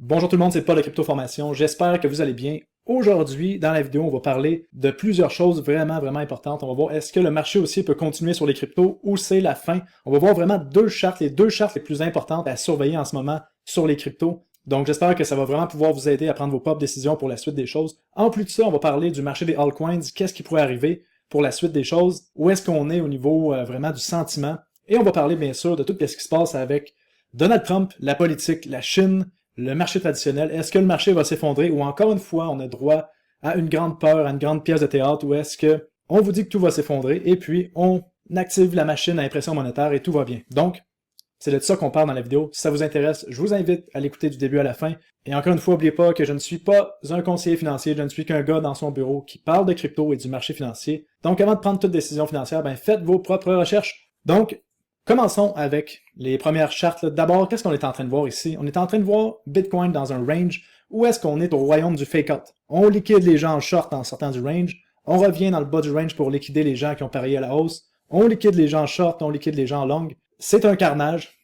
Bonjour tout le monde, c'est Paul de Crypto Formation. J'espère que vous allez bien. Aujourd'hui, dans la vidéo, on va parler de plusieurs choses vraiment importantes. On va voir est-ce que le marché aussi peut continuer sur les cryptos ou c'est la fin. On va voir vraiment les deux chartes les plus importantes à surveiller en ce moment sur les cryptos. Donc j'espère que ça va vraiment pouvoir vous aider à prendre vos propres décisions pour la suite des choses. En plus de ça, on va parler du marché des altcoins, qu'est-ce qui pourrait arriver pour la suite des choses, où est-ce qu'on est au niveau vraiment du sentiment. Et on va parler bien sûr de tout ce qui se passe avec Donald Trump, la politique, la Chine, le marché traditionnel. Est-ce que le marché va s'effondrer ou encore une fois, on a droit à une grande peur, à une grande pièce de théâtre où est-ce que on vous dit que tout va s'effondrer et puis on active la machine à impression monétaire et tout va bien. Donc, c'est de ça qu'on parle dans la vidéo. Si ça vous intéresse, je vous invite à l'écouter du début à la fin. Et encore une fois, n'oubliez pas que je ne suis pas un conseiller financier, je ne suis qu'un gars dans son bureau qui parle de crypto et du marché financier. Donc, avant de prendre toute décision financière, faites vos propres recherches. Donc, commençons avec les premières chartes. D'abord, qu'est-ce qu'on est en train de voir ici? On est en train de voir Bitcoin dans un range. Où est-ce qu'on est au royaume du fake-out? On liquide les gens en short en sortant du range. On revient dans le bas du range pour liquider les gens qui ont parié à la hausse. On liquide les gens en short, on liquide les gens en long. C'est un carnage.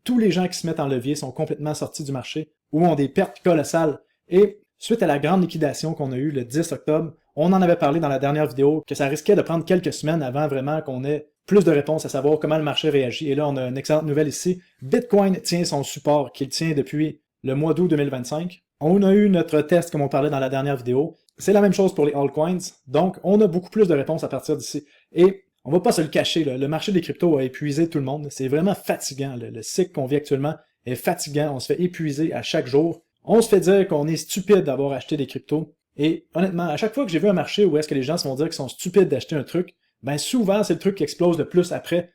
Tous les gens qui se mettent en levier sont complètement sortis du marché ou ont des pertes colossales. Et suite à la grande liquidation qu'on a eue le 10 octobre, on en avait parlé dans la dernière vidéo que ça risquait de prendre quelques semaines avant vraiment qu'on ait plus de réponses à savoir comment le marché réagit. Et là, on a une excellente nouvelle ici. Bitcoin tient son support qu'il tient depuis le mois d'août 2025. On a eu notre test comme on parlait dans la dernière vidéo. C'est la même chose pour les altcoins. Donc, on a beaucoup plus de réponses à partir d'ici. Et on va pas se le cacher, là, le marché des cryptos a épuisé tout le monde. C'est vraiment fatigant. Le cycle qu'on vit actuellement est fatigant. On se fait épuiser à chaque jour. On se fait dire qu'on est stupide d'avoir acheté des cryptos. Et honnêtement, à chaque fois que j'ai vu un marché où est-ce que les gens se vont dire qu'ils sont stupides d'acheter un truc, souvent c'est le truc qui explose le plus après.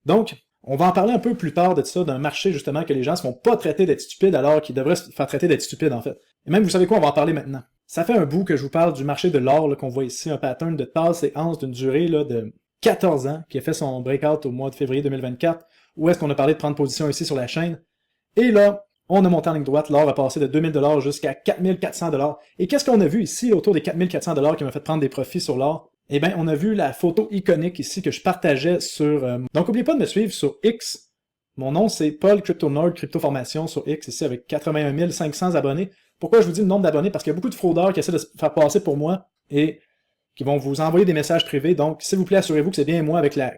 Donc, on va en parler un peu plus tard de ça, d'un marché justement que les gens se font pas traiter d'être stupides alors qu'ils devraient se faire traiter d'être stupides en fait. Et même, vous savez quoi, on va en parler maintenant. Ça fait un bout que je vous parle du marché de l'or qu'on voit ici, un pattern de tasse et anse d'une durée là, de 14 ans, qui a fait son breakout au mois de février 2024, où est-ce qu'on a parlé de prendre position ici sur la chaîne. Et là, on a monté en ligne droite, l'or a passé de 2000$ jusqu'à 4400$. Et qu'est-ce qu'on a vu ici, autour des 4400$ qui m'a fait prendre des profits sur l'or? Eh bien, on a vu la photo iconique ici que je partageais sur... Donc, n'oubliez pas de me suivre sur X. Mon nom, c'est Paul CryptoNerd, Crypto Formation sur X, ici, avec 81 500 abonnés. Pourquoi je vous dis le nombre d'abonnés? Parce qu'il y a beaucoup de fraudeurs qui essaient de se faire passer pour moi et qui vont vous envoyer des messages privés. Donc, s'il vous plaît, assurez-vous que c'est bien moi avec la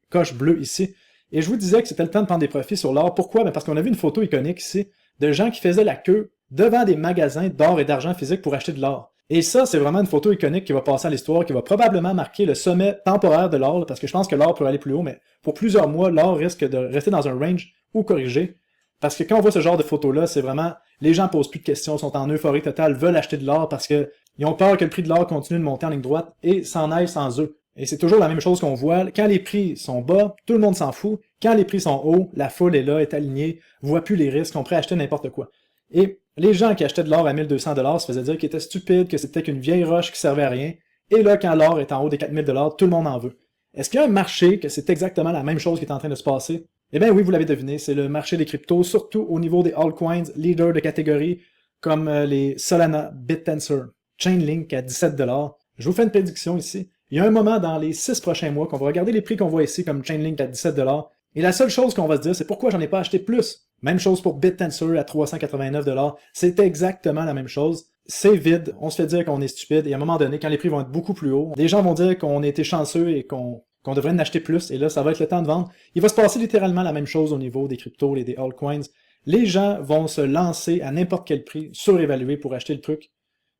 coche bleue ici. Et je vous disais que c'était le temps de prendre des profits sur l'or. Pourquoi? Parce qu'on a vu une photo iconique ici de gens qui faisaient la queue devant des magasins d'or et d'argent physique pour acheter de l'or. Et ça, c'est vraiment une photo iconique qui va passer à l'histoire, qui va probablement marquer le sommet temporaire de l'or, parce que je pense que l'or peut aller plus haut, mais pour plusieurs mois, l'or risque de rester dans un range ou corriger. Parce que quand on voit ce genre de photos-là, c'est vraiment, les gens posent plus de questions, sont en euphorie totale, veulent acheter de l'or parce que ils ont peur que le prix de l'or continue de monter en ligne droite et s'en aille sans eux. Et c'est toujours la même chose qu'on voit. Quand les prix sont bas, tout le monde s'en fout. Quand les prix sont hauts, la foule est là, est alignée, voit plus les risques, sont prêts à acheter n'importe quoi. Et les gens qui achetaient de l'or à 1200$ se faisaient dire qu'ils étaient stupides, que c'était qu'une vieille roche qui servait à rien. Et là, quand l'or est en haut des 4000$, tout le monde en veut. Est-ce qu'il y a un marché que c'est exactement la même chose qui est en train de se passer? Eh bien oui, vous l'avez deviné, c'est le marché des cryptos, surtout au niveau des altcoins, leaders de catégorie, comme les Solana, BitTensor, Chainlink à 17$. Je vous fais une prédiction ici. Il y a un moment dans les 6 prochains mois qu'on va regarder les prix qu'on voit ici comme Chainlink à 17$. Et la seule chose qu'on va se dire, c'est pourquoi j'en ai pas acheté plus. Même chose pour BitTensor à 389$. C'est exactement la même chose. C'est vide, on se fait dire qu'on est stupide, et à un moment donné, quand les prix vont être beaucoup plus hauts, les gens vont dire qu'on a été chanceux et qu'on devrait en acheter plus, et là, ça va être le temps de vendre. Il va se passer littéralement la même chose au niveau des cryptos et des altcoins. Les gens vont se lancer à n'importe quel prix, surévalué pour acheter le truc,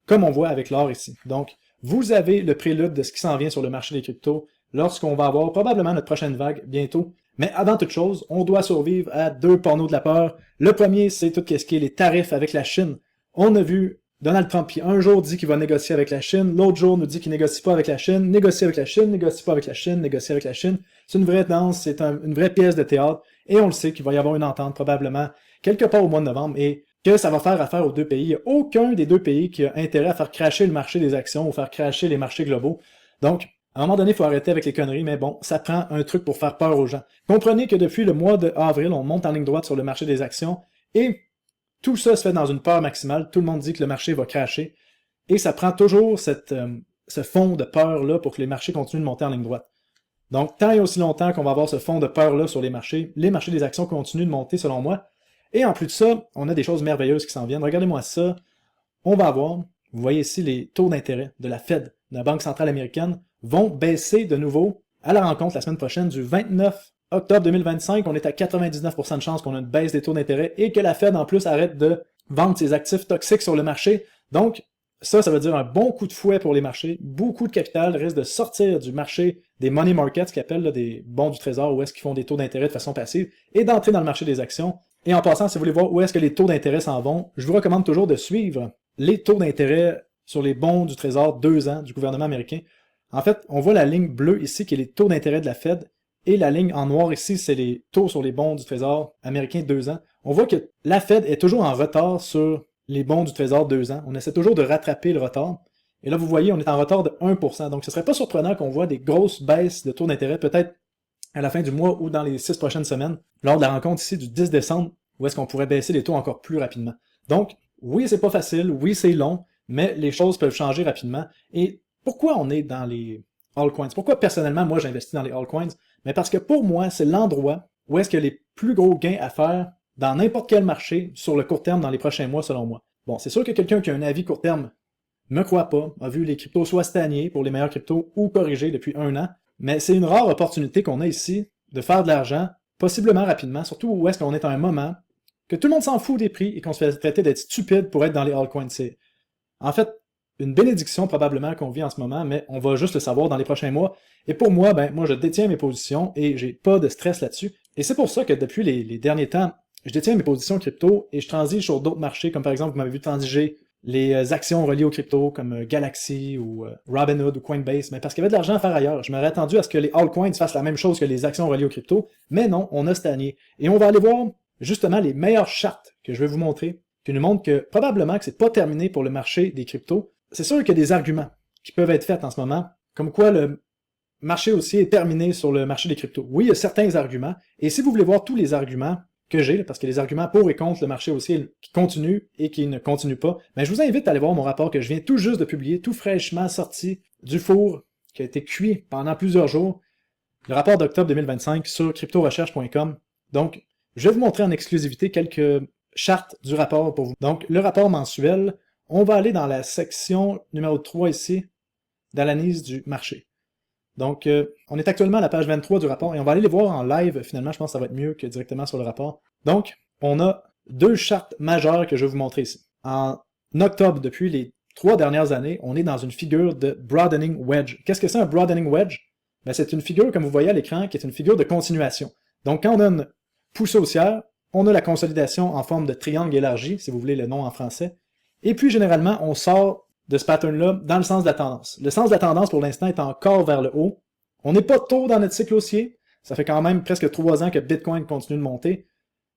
comme on voit avec l'or ici. Donc, vous avez le prélude de ce qui s'en vient sur le marché des cryptos, lorsqu'on va avoir probablement notre prochaine vague bientôt. Mais avant toute chose, on doit survivre à deux pornos de la peur. Le premier, c'est tout ce qui est les tarifs avec la Chine. On a vu Donald Trump qui un jour dit qu'il va négocier avec la Chine, l'autre jour nous dit qu'il négocie pas avec la Chine, négocie avec la Chine, négocie pas avec la Chine, négocie avec la Chine. C'est une vraie danse, c'est une vraie pièce de théâtre, et on le sait qu'il va y avoir une entente probablement quelque part au mois de novembre, et que ça va faire affaire aux deux pays. Il n'y a aucun des deux pays qui a intérêt à faire crasher le marché des actions ou faire crasher les marchés globaux. Donc, à un moment donné, il faut arrêter avec les conneries, mais bon, ça prend un truc pour faire peur aux gens. Comprenez que depuis le mois d'avril, on monte en ligne droite sur le marché des actions, et tout ça se fait dans une peur maximale. Tout le monde dit que le marché va crasher, et ça prend toujours ce fond de peur-là pour que les marchés continuent de monter en ligne droite. Donc, tant et aussi longtemps qu'on va avoir ce fond de peur-là sur les marchés des actions continuent de monter selon moi. Et en plus de ça, on a des choses merveilleuses qui s'en viennent. Regardez-moi ça. On va avoir, vous voyez ici, les taux d'intérêt de la Fed, de la Banque centrale américaine, vont baisser de nouveau à la rencontre la semaine prochaine du 29 octobre 2025. On est à 99% de chances qu'on a une baisse des taux d'intérêt et que la Fed, en plus, arrête de vendre ses actifs toxiques sur le marché. Donc, ça veut dire un bon coup de fouet pour les marchés. Beaucoup de capital risque de sortir du marché des money markets, qui appellent là, des bons du trésor, où est-ce qu'ils font des taux d'intérêt de façon passive, et d'entrer dans le marché des actions. Et en passant, si vous voulez voir où est-ce que les taux d'intérêt s'en vont, je vous recommande toujours de suivre les taux d'intérêt sur les bons du trésor 2 ans du gouvernement américain. En fait, on voit la ligne bleue ici qui est les taux d'intérêt de la Fed, et la ligne en noir ici, c'est les taux sur les bons du trésor américain 2 ans. On voit que la Fed est toujours en retard sur les bons du trésor 2 ans. On essaie toujours de rattraper le retard. Et là, vous voyez, on est en retard de 1%. Donc, ce ne serait pas surprenant qu'on voit des grosses baisses de taux d'intérêt, peut-être à la fin du mois ou dans les 6 prochaines semaines, lors de la rencontre ici du 10 décembre, où est-ce qu'on pourrait baisser les taux encore plus rapidement. Donc, oui, c'est pas facile, oui, c'est long, mais les choses peuvent changer rapidement. Et pourquoi on est dans les altcoins? Pourquoi, personnellement, moi, j'investis dans les altcoins? Mais parce que pour moi, c'est l'endroit où est-ce qu'il y a les plus gros gains à faire dans n'importe quel marché sur le court terme dans les prochains mois, selon moi. Bon, c'est sûr que quelqu'un qui a un avis court terme me croit pas, a vu les cryptos soit stagner pour les meilleurs cryptos ou corriger depuis 1 an, mais c'est une rare opportunité qu'on a ici de faire de l'argent, possiblement rapidement, surtout où est-ce qu'on est à un moment que tout le monde s'en fout des prix et qu'on se fait traiter d'être stupide pour être dans les altcoins. C'est en fait une bénédiction probablement qu'on vit en ce moment, mais on va juste le savoir dans les prochains mois. Et pour moi, moi je détiens mes positions et j'ai pas de stress là-dessus. Et c'est pour ça que depuis les derniers temps, je détiens mes positions crypto et je transige sur d'autres marchés, comme par exemple, vous m'avez vu transiger les actions reliées aux crypto, comme Galaxy ou Robinhood ou Coinbase, mais parce qu'il y avait de l'argent à faire ailleurs. Je m'aurais attendu à ce que les altcoins fassent la même chose que les actions reliées aux crypto, mais non, on a stagné. Et on va aller voir justement les meilleures chartes que je vais vous montrer, qui nous montrent que probablement que c'est pas terminé pour le marché des cryptos. C'est sûr qu'il y a des arguments qui peuvent être faits en ce moment, comme quoi le marché haussier est terminé sur le marché des cryptos. Oui, il y a certains arguments, et si vous voulez voir tous les arguments que j'ai, parce qu'il y a des arguments pour et contre le marché haussier qui continuent et qui ne continuent pas, mais je vous invite à aller voir mon rapport que je viens tout juste de publier, tout fraîchement sorti du four, qui a été cuit pendant plusieurs jours, le rapport d'octobre 2025 sur cryptorecherche.com. Donc, je vais vous montrer en exclusivité quelques chartes du rapport pour vous. Donc, le rapport mensuel, on va aller dans la section numéro 3 ici, d'analyse du marché. Donc, on est actuellement à la page 23 du rapport et on va aller les voir en live. Finalement, je pense que ça va être mieux que directement sur le rapport. Donc, on a 2 chartes majeures que je vais vous montrer ici. En octobre, depuis les 3 dernières années, on est dans une figure de broadening wedge. Qu'est-ce que c'est un broadening wedge? C'est une figure, comme vous voyez à l'écran, qui est une figure de continuation. Donc, quand on a une poussée haussière, on a la consolidation en forme de triangle élargi, si vous voulez le nom en français. Et puis, généralement, on sort de ce pattern-là dans le sens de la tendance. Le sens de la tendance, pour l'instant, est encore vers le haut. On n'est pas tôt dans notre cycle haussier. Ça fait quand même presque 3 ans que Bitcoin continue de monter.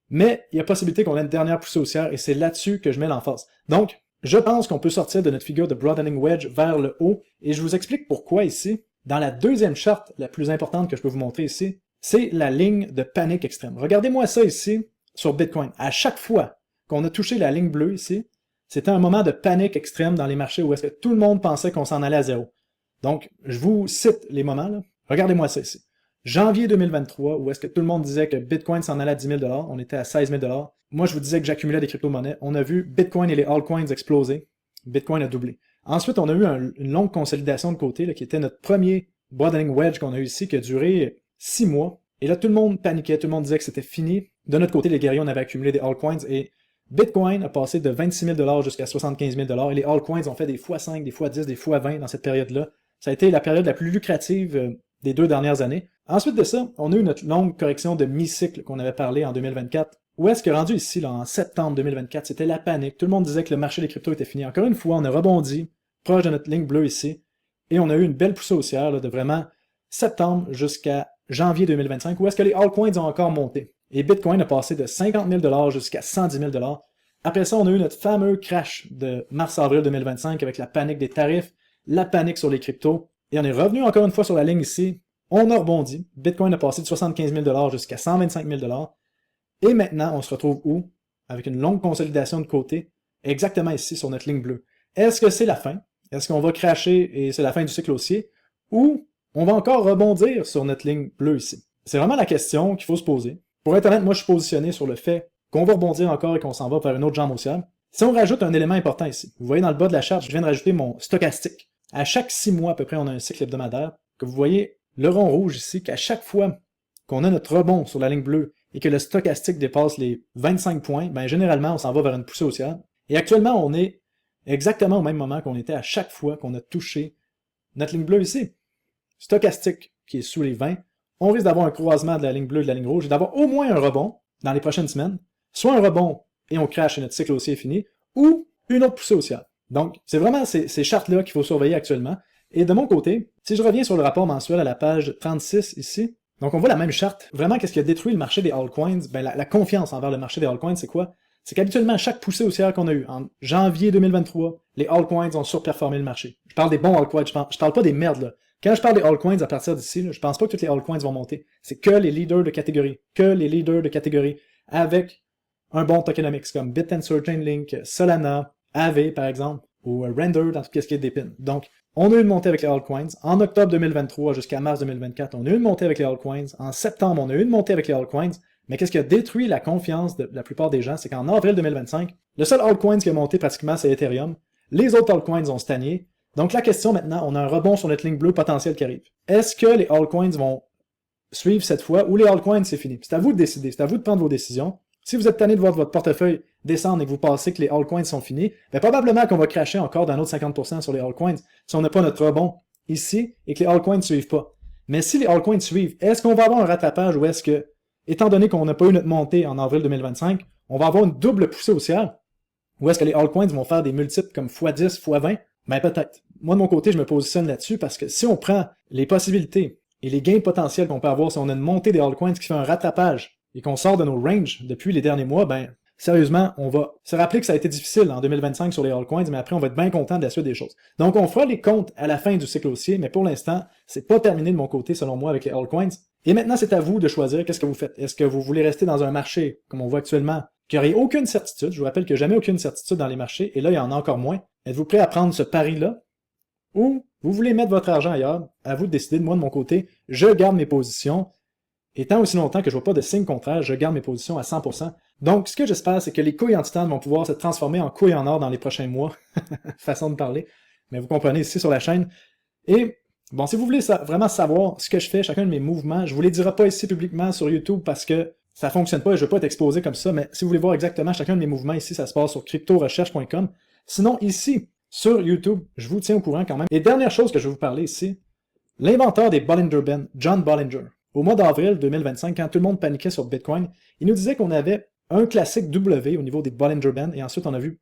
Mais il y a possibilité qu'on ait une dernière poussée haussière et c'est là-dessus que je mets l'emphase. Donc, je pense qu'on peut sortir de notre figure de broadening wedge vers le haut et je vous explique pourquoi ici. Dans la deuxième charte, la plus importante que je peux vous montrer ici, c'est la ligne de panique extrême. Regardez-moi ça ici sur Bitcoin. À chaque fois qu'on a touché la ligne bleue ici, c'était un moment de panique extrême dans les marchés où est-ce que tout le monde pensait qu'on s'en allait à zéro. Donc, je vous cite les moments, là. Regardez-moi ça ici. Janvier 2023, où est-ce que tout le monde disait que Bitcoin s'en allait à 10 000 $, on était à 16 000 $. Moi, je vous disais que j'accumulais des crypto-monnaies. On a vu Bitcoin et les altcoins exploser. Bitcoin a doublé. Ensuite, on a eu une longue consolidation de côté, là, qui était notre premier broadening wedge qu'on a eu ici, qui a duré 6 mois. Et là, tout le monde paniquait, tout le monde disait que c'était fini. De notre côté, les guerriers, on avait accumulé des altcoins et Bitcoin a passé de 26 000 $ jusqu'à 75 000 $ et les altcoins ont fait des x5, des x10, des x20 dans cette période-là. Ça a été la période la plus lucrative des 2 dernières années. Ensuite de ça, on a eu notre longue correction de mi-cycle qu'on avait parlé en 2024. Où est-ce que rendu ici, là, en septembre 2024, c'était la panique. Tout le monde disait que le marché des cryptos était fini. Encore une fois, on a rebondi, proche de notre ligne bleue ici, et on a eu une belle poussée haussière là, de vraiment septembre jusqu'à janvier 2025, où est-ce que les altcoins ont encore monté. Et Bitcoin a passé de 50 000 $ jusqu'à 110 000 $. Après ça, on a eu notre fameux crash de mars-avril 2025 avec la panique des tarifs, la panique sur les cryptos. Et on est revenu encore une fois sur la ligne ici. On a rebondi. Bitcoin a passé de 75 000 $ jusqu'à 125 000 $. Et maintenant, on se retrouve où? Avec une longue consolidation de côté, exactement ici sur notre ligne bleue. Est-ce que c'est la fin? Est-ce qu'on va crasher et c'est la fin du cycle haussier? Ou on va encore rebondir sur notre ligne bleue ici? C'est vraiment la question qu'il faut se poser. Pour être honnête, moi je suis positionné sur le fait qu'on va rebondir encore et qu'on s'en va vers une autre jambe haussière. Si on rajoute un élément important ici, vous voyez dans le bas de la charte, je viens de rajouter mon stochastique. À chaque 6 mois à peu près, on a un cycle hebdomadaire, que vous voyez le rond rouge ici, qu'à chaque fois qu'on a notre rebond sur la ligne bleue et que le stochastique dépasse les 25 points, ben généralement on s'en va vers une poussée haussière. Et actuellement, on est exactement au même moment qu'on était à chaque fois qu'on a touché notre ligne bleue ici. Stochastique qui est sous les 20, on risque d'avoir un croisement de la ligne bleue et de la ligne rouge et d'avoir au moins un rebond dans les prochaines semaines, soit un rebond et on crache et notre cycle haussier est fini, ou une autre poussée haussière. Donc, c'est vraiment ces chartes-là qu'il faut surveiller actuellement. Et de mon côté, si je reviens sur le rapport mensuel à la page 36 ici, donc on voit la même charte. Vraiment, qu'est-ce qui a détruit le marché des altcoins? Ben, la confiance envers le marché des altcoins, c'est quoi? C'est qu'habituellement, chaque poussée haussière qu'on a eue en janvier 2023, les altcoins ont surperformé le marché. Je parle des bons altcoins, je parle pas des merdes, là. Quand je parle des altcoins à partir d'ici, je pense pas que toutes les altcoins vont monter. C'est que les leaders de catégorie. Que les leaders de catégorie. Avec un bon tokenomics comme Bit&Sur, Chainlink, Solana, Aave par exemple, ou Render dans tout ce qui est des pins. Donc, on a eu une montée avec les altcoins. En octobre 2023 jusqu'à mars 2024, on a eu une montée avec les altcoins. En septembre, on a eu une montée avec les altcoins. Mais qu'est-ce qui a détruit la confiance de la plupart des gens, c'est qu'en avril 2025, le seul altcoin qui a monté pratiquement, c'est Ethereum. Les autres altcoins ont stagné. Donc la question maintenant, on a un rebond sur notre ligne bleue potentielle qui arrive. Est-ce que les altcoins vont suivre cette fois ou les altcoins c'est fini? C'est à vous de décider, c'est à vous de prendre vos décisions. Si vous êtes tanné de voir votre portefeuille descendre et que vous pensez que les altcoins sont finis, ben probablement qu'on va cracher encore d'un autre 50% sur les altcoins si on n'a pas notre rebond ici et que les altcoins ne suivent pas. Mais si les altcoins suivent, est-ce qu'on va avoir un rattrapage ou est-ce que, étant donné qu'on n'a pas eu notre montée en avril 2025, on va avoir une double poussée haussière? Ou est-ce que les altcoins vont faire des multiples comme x10, x20? Ben peut-être. Moi de mon côté, je me positionne là-dessus parce que si on prend les possibilités et les gains potentiels qu'on peut avoir si on a une montée des altcoins qui fait un rattrapage et qu'on sort de nos ranges depuis les derniers mois, ben sérieusement, on va se rappeler que ça a été difficile en 2025 sur les altcoins, mais après on va être bien content de la suite des choses. Donc on fera les comptes à la fin du cycle haussier, mais pour l'instant, c'est pas terminé de mon côté selon moi avec les altcoins. Et maintenant, c'est à vous de choisir qu'est-ce que vous faites. Est-ce que vous voulez rester dans un marché, comme on voit actuellement, qui n'aurait aucune certitude? Je vous rappelle qu'il n'y a jamais aucune certitude dans les marchés, et là, il y en a encore moins. Êtes-vous prêt à prendre ce pari-là? Ou vous voulez mettre votre argent ailleurs? À vous de décider. De moi, de mon côté, je garde mes positions. Et tant aussi longtemps que je vois pas de signe contraire, je garde mes positions à 100%. Donc, ce que j'espère, c'est que les couilles en titane vont pouvoir se transformer en couilles en or dans les prochains mois. Façon de parler. Mais vous comprenez ici sur la chaîne. Et bon, si vous voulez vraiment savoir ce que je fais, chacun de mes mouvements, je vous les dirai pas ici publiquement sur YouTube parce que ça fonctionne pas et je vais pas être exposé comme ça, mais si vous voulez voir exactement chacun de mes mouvements ici, ça se passe sur cryptorecherche.com. Sinon, ici, sur YouTube, je vous tiens au courant quand même. Et dernière chose que je vais vous parler ici, l'inventeur des Bollinger Bands, John Bollinger, au mois d'avril 2025, quand tout le monde paniquait sur Bitcoin, il nous disait qu'on avait un classique W au niveau des Bollinger Bands, et ensuite on a vu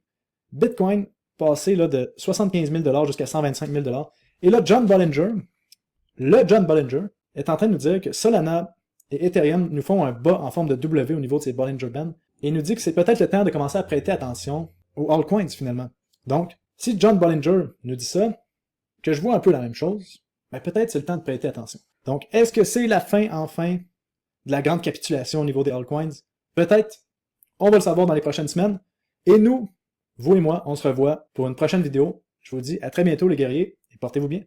Bitcoin passer là, de 75 000 jusqu'à 125 000 $. Et là, John Bollinger est en train de nous dire que Solana et Ethereum nous font un bas en forme de W au niveau de ces Bollinger Bands, et il nous dit que c'est peut-être le temps de commencer à prêter attention aux altcoins finalement. Donc, si John Bollinger nous dit ça, que je vois un peu la même chose, ben peut-être c'est le temps de prêter attention. Donc, est-ce que c'est la fin, enfin, de la grande capitulation au niveau des altcoins? Peut-être. On va le savoir dans les prochaines semaines. Et nous, vous et moi, on se revoit pour une prochaine vidéo. Je vous dis à très bientôt les guerriers, et portez-vous bien.